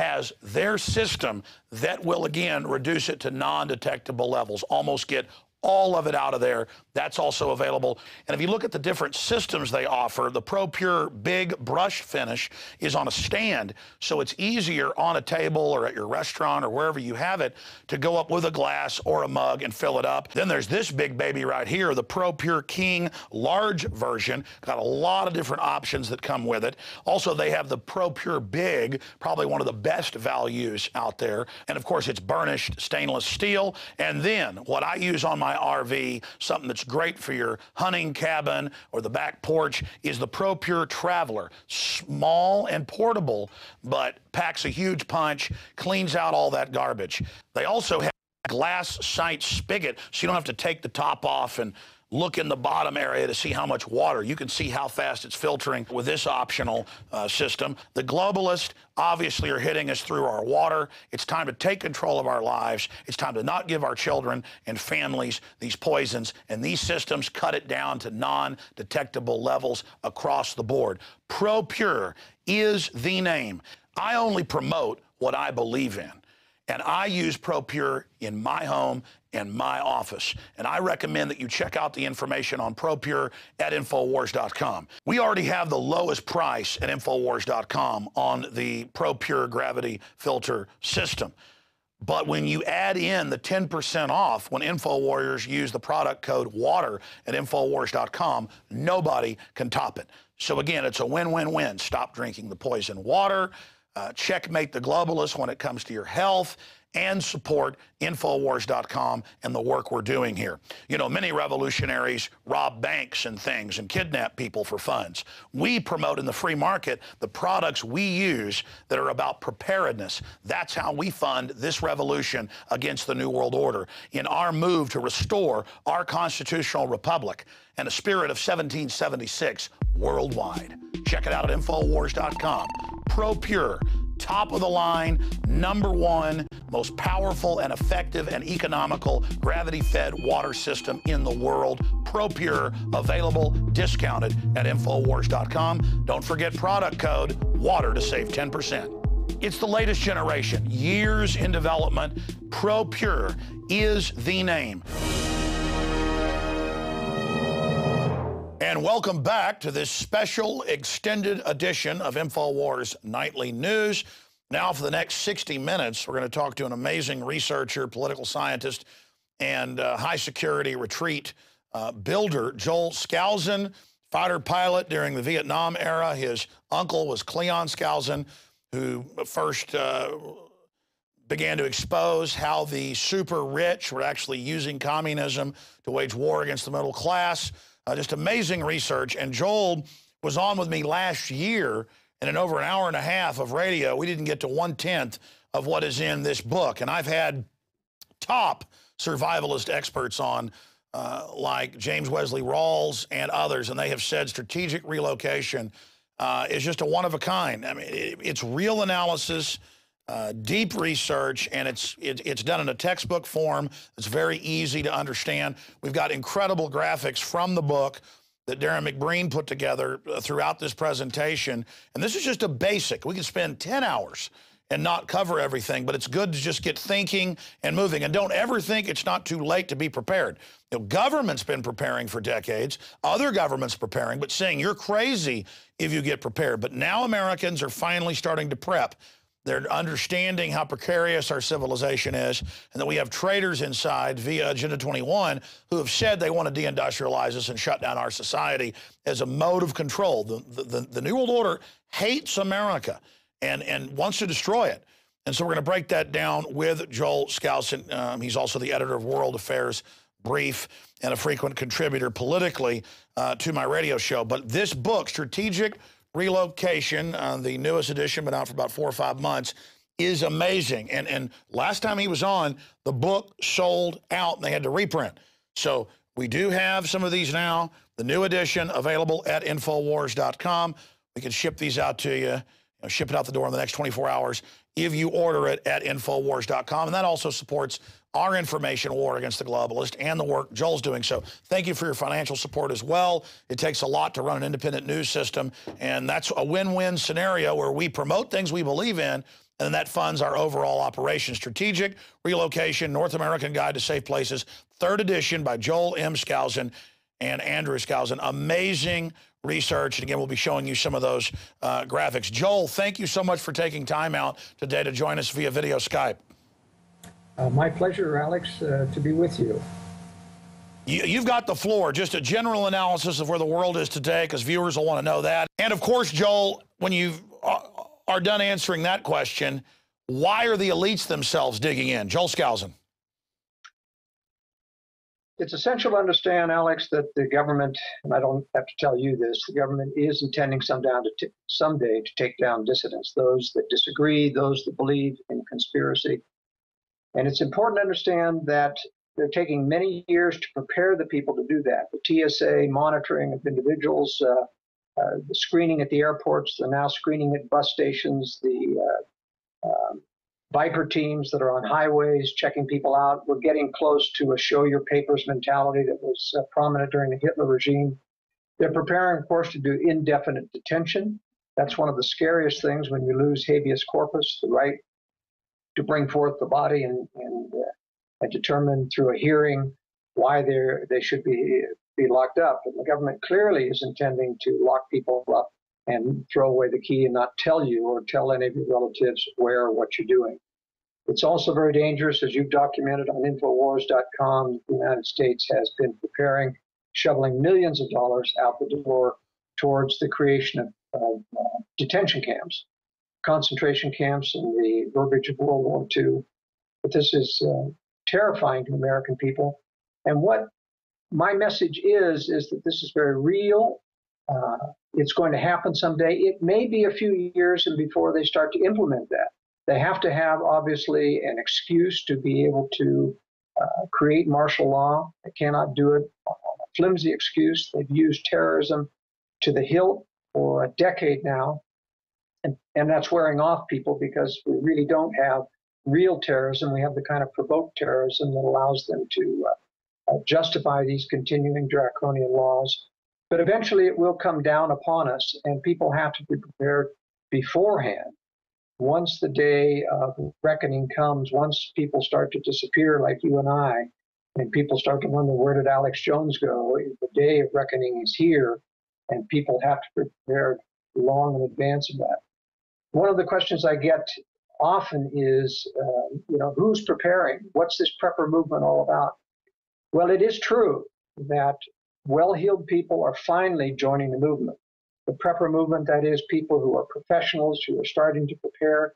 has their system that will, again, reduce it to non-detectable levels, almost get all of it out of there. That's also available. And if you look at the different systems they offer, the ProPure Big Brush Finish is on a stand, so it's easier on a table or at your restaurant or wherever you have it to go up with a glass or a mug and fill it up. Then there's this big baby right here, the ProPure King large version. Got a lot of different options that come with it. Also, they have the ProPure Big, probably one of the best values out there. And of course, it's burnished stainless steel. And then what I use on my RV, something that's great for your hunting cabin or the back porch, is the ProPure Traveler. Small and portable, but packs a huge punch, cleans out all that garbage. They also have a glass sight spigot, so you don't have to take the top off and look in the bottom area to see how much water. You can see how fast it's filtering with this optional system. The globalists obviously are hitting us through our water. It's time to take control of our lives. It's time to not give our children and families these poisons, and these systems cut it down to non-detectable levels across the board. ProPure is the name. I only promote what I believe in. And I use ProPure in my home and my office. And I recommend that you check out the information on ProPure at INFOWARS.com. We already have the lowest price at INFOWARS.com on the ProPure gravity filter system. But when you add in the 10% off when InfoWarriors use the product code WATER at InfoWars.com, nobody can top it. So again, it's a win-win-win. Stop drinking the poison water. Checkmate the globalists when it comes to your health, and support InfoWars.com and the work we're doing here. You know, many revolutionaries rob banks and things and kidnap people for funds. We promote in the free market the products we use that are about preparedness. That's how we fund this revolution against the New World Order in our move to restore our constitutional republic and a spirit of 1776 worldwide. Check it out at InfoWars.com. ProPure, top of the line, #1, most powerful and effective and economical gravity-fed water system in the world. ProPure, available, discounted at InfoWars.com. Don't forget product code WATER to save 10%. It's the latest generation, years in development. ProPure is the name. And welcome back to this special extended edition of InfoWars Nightly News. Now for the next 60 minutes, we're going to talk to an amazing researcher, political scientist, and high-security retreat builder, Joel Skousen, fighter pilot during the Vietnam era. His uncle was Cleon Skousen, who first began to expose how the super rich were actually using communism to wage war against the middle class. Just amazing research. And Joel was on with me last year, and in over an hour and a half of radio, we didn't get to 1/10 of what is in this book. And I've had top survivalist experts on, like James Wesley Rawls and others, and they have said strategic relocation is just a one-of-a-kind. I mean, it's real analysis, deep research, and it's done in a textbook form. It's very easy to understand. We've got incredible graphics from the book that Darren McBreen put together throughout this presentation. And this is just a basic. We could spend 10 hours and not cover everything, but it's good to just get thinking and moving. And don't ever think it's not too late to be prepared. You know, government's been preparing for decades, other governments preparing, but saying you're crazy if you get prepared. But now Americans are finally starting to prep. They're understanding how precarious our civilization is, and that we have traitors inside via Agenda 21 who have said they want to deindustrialize us and shut down our society as a mode of control. The New World Order hates America and wants to destroy it. And so we're going to break that down with Joel Skousen. He's also the editor of World Affairs Brief and a frequent contributor politically to my radio show. But this book, Strategic Relocation, the newest edition, been out for about 4 or 5 months, is amazing. And last time he was on, the book sold out and they had to reprint. So we do have some of these now. The new edition available at InfoWars.com. We can ship these out to you, ship it out the door in the next 24 hours if you order it at InfoWars.com. And that also supports our information war against the globalist and the work Joel's doing. So thank you for your financial support as well. It takes a lot to run an independent news system, and that's a win-win scenario where we promote things we believe in, and that funds our overall operation. Strategic Relocation, North American Guide to Safe Places, 3rd edition by Joel M. Skousen and Andrew Skousen. Amazing research. And again, we'll be showing you some of those graphics. Joel, thank you so much for taking time out today to join us via video Skype. My pleasure, Alex, to be with you. You've got the floor. Just a general analysis of where the world is today, because viewers will want to know that. And of course, Joel, when you are done answering that question, why are the elites themselves digging in? Joel Skousen. It's essential to understand, Alex, that the government, and I don't have to tell you this, the government is intending someday to take down dissidents, those that disagree, those that believe in conspiracy. And it's important to understand that they're taking many years to prepare the people to do that. The TSA monitoring of individuals, the screening at the airports, the now screening at bus stations, the Viper teams that are on highways checking people out. We're getting close to a show your papers mentality that was prominent during the Hitler regime. They're preparing, of course, to do indefinite detention. That's one of the scariest things when you lose habeas corpus, the right to bring forth the body and determine through a hearing why they should be locked up. And the government clearly is intending to lock people up and throw away the key and not tell you or tell any of your relatives where or what you're doing. It's also very dangerous, as you've documented on INFOWARS.com. The United States has been preparing, shoveling millions of dollars out the door towards the creation of detention camps, concentration camps in the verbiage of World War II. But this is terrifying to American people. And what my message is that this is very real. It's going to happen someday. It may be a few years and before they start to implement that. They have to have, obviously, an excuse to be able to create martial law. They cannot do it on a flimsy excuse. They've used terrorism to the hilt for a decade now. And that's wearing off people because we really don't have real terrorism. We have the kind of provoked terrorism that allows them to justify these continuing draconian laws. But eventually it will come down upon us, and people have to be prepared beforehand. Once the day of reckoning comes, once people start to disappear like you and I, and people start to wonder, where did Alex Jones go? The day of reckoning is here, and people have to be prepared long in advance of that. One of the questions I get often is, who's preparing? What's this prepper movement all about? Well, it is true that well-heeled people are finally joining the movement. The prepper movement, that is, people who are professionals, who are starting to prepare,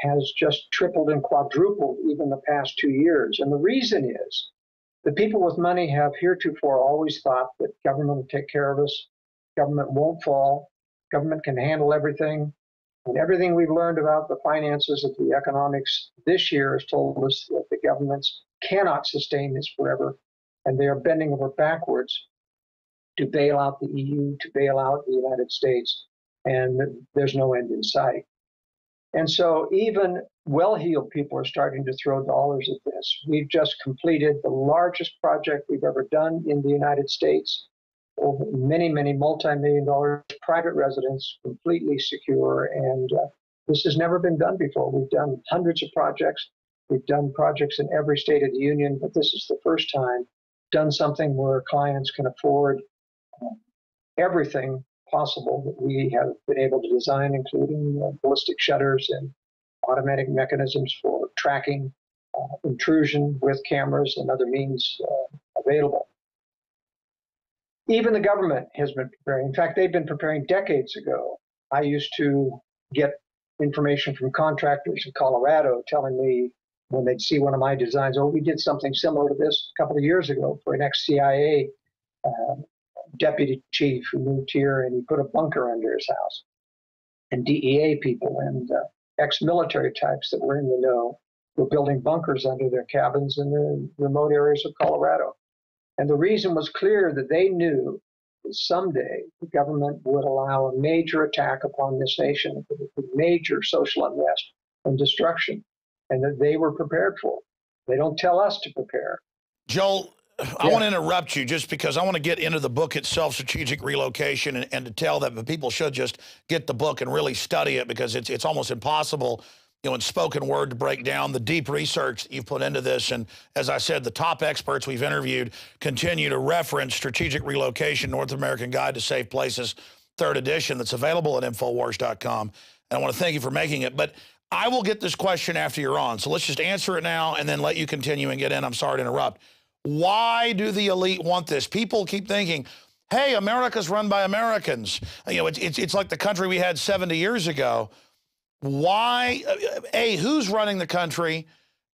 has just tripled and quadrupled even the past 2 years. And the reason is the people with money have heretofore always thought that government will take care of us, government won't fall, government can handle everything. And everything we've learned about the finances of the economics this year has told us that the governments cannot sustain this forever, and they are bending over backwards to bail out the EU, to bail out the United States, and there's no end in sight. And so even well-heeled people are starting to throw dollars at this. We've just completed the largest project we've ever done in the United States. Over many, many multi-million-dollar private residence, completely secure, and this has never been done before. We've done hundreds of projects. We've done projects in every state of the union, but this is the first time done something where clients can afford everything possible that we have been able to design, including ballistic shutters and automatic mechanisms for tracking intrusion with cameras and other means available. Even the government has been preparing. In fact, they've been preparing decades ago. I used to get information from contractors in Colorado telling me when they'd see one of my designs, oh, we did something similar to this a couple of years ago for an ex-CIA deputy chief who moved here, and he put a bunker under his house. And DEA people and ex-military types that were in the know were building bunkers under their cabins in the remote areas of Colorado. And the reason was clear, that they knew that someday the government would allow a major attack upon this nation, major social unrest and destruction, and that they were prepared for it. They don't tell us to prepare. Joel, I want to interrupt you just because I want to get into the book itself, Strategic Relocation, and to tell that people should just get the book and really study it, because it's almost impossible, you know, in spoken word to break down the deep research that you've put into this. And as I said, the top experts we've interviewed continue to reference Strategic Relocation, North American Guide to Safe Places, 3rd edition, that's available at INFOWARS.com. And I want to thank you for making it. But I will get this question after you're on. So let's just answer it now and then let you continue and get in. I'm sorry to interrupt. Why do the elite want this? People keep thinking, hey, America's run by Americans. You know, it's like the country we had 70 years ago. Why? A, who's running the country,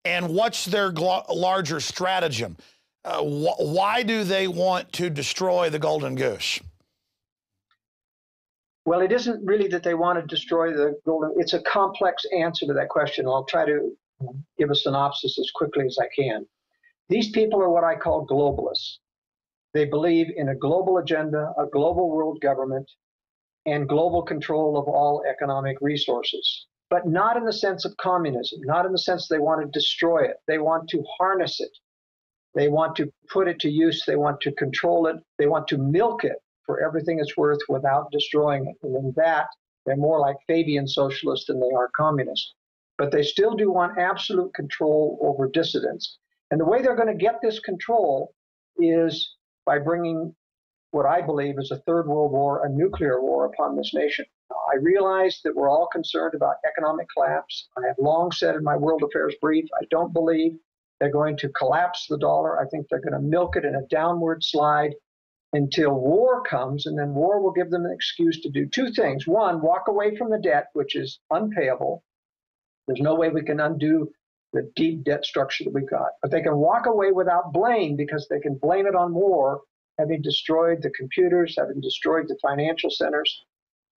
and what's their larger stratagem? Why do they want to destroy the golden goose? Well, it isn't really that they want to destroy the golden. It's a complex answer to that question. I'll try to give a synopsis as quickly as I can. These people are what I call globalists. They believe in a global agenda, a global world government, and global control of all economic resources, but not in the sense of communism, not in the sense they want to destroy it. They want to harness it. They want to put it to use. They want to control it. They want to milk it for everything it's worth without destroying it. And in that, they're more like Fabian socialists than they are communists. But they still do want absolute control over dissidents. And the way they're going to get this control is by bringing what I believe is a third world war, a nuclear war upon this nation. I realize that we're all concerned about economic collapse. I have long said in my World Affairs brief, I don't believe they're going to collapse the dollar. I think they're going to milk it in a downward slide until war comes, and then war will give them an excuse to do two things. One, walk away from the debt, which is unpayable. There's no way we can undo the deep debt structure that we've got. But they can walk away without blame, because they can blame it on war, having destroyed the computers, having destroyed the financial centers.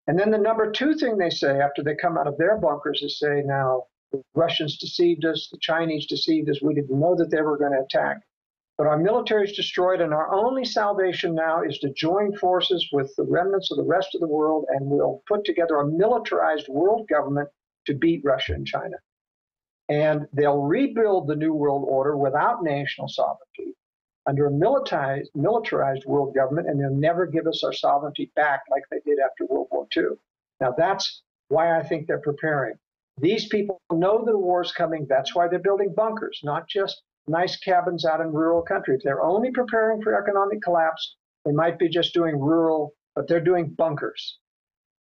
And then the number two thing they say after they come out of their bunkers is say, now, the Russians deceived us, the Chinese deceived us, we didn't know that they were going to attack. But our military is destroyed, and our only salvation now is to join forces with the remnants of the rest of the world, and we'll put together a militarized world government to beat Russia and China. And they'll rebuild the New World Order without national sovereignty under a militarized world government, and they'll never give us our sovereignty back like they did after World War II. Now, that's why I think they're preparing. These people know the war's coming. That's why they're building bunkers, not just nice cabins out in rural country. If they're only preparing for economic collapse, they might be just doing rural, but they're doing bunkers.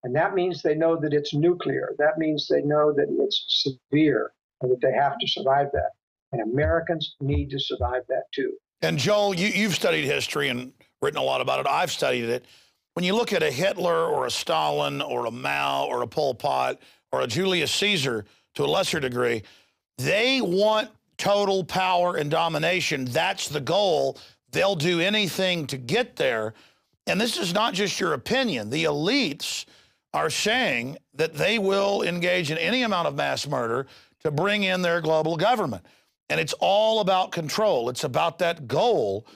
And that means they know that it's nuclear. That means they know that it's severe and that they have to survive that. And Americans need to survive that too. And Joel, you've studied history and written a lot about it. I've studied it. When you look at a Hitler or a Stalin or a Mao or a Pol Pot or a Julius Caesar to a lesser degree, they want total power and domination. That's the goal. They'll do anything to get there. And this is not just your opinion. The elites are saying that they will engage in any amount of mass murder to bring in their global government. And it's all about control. It's about that goal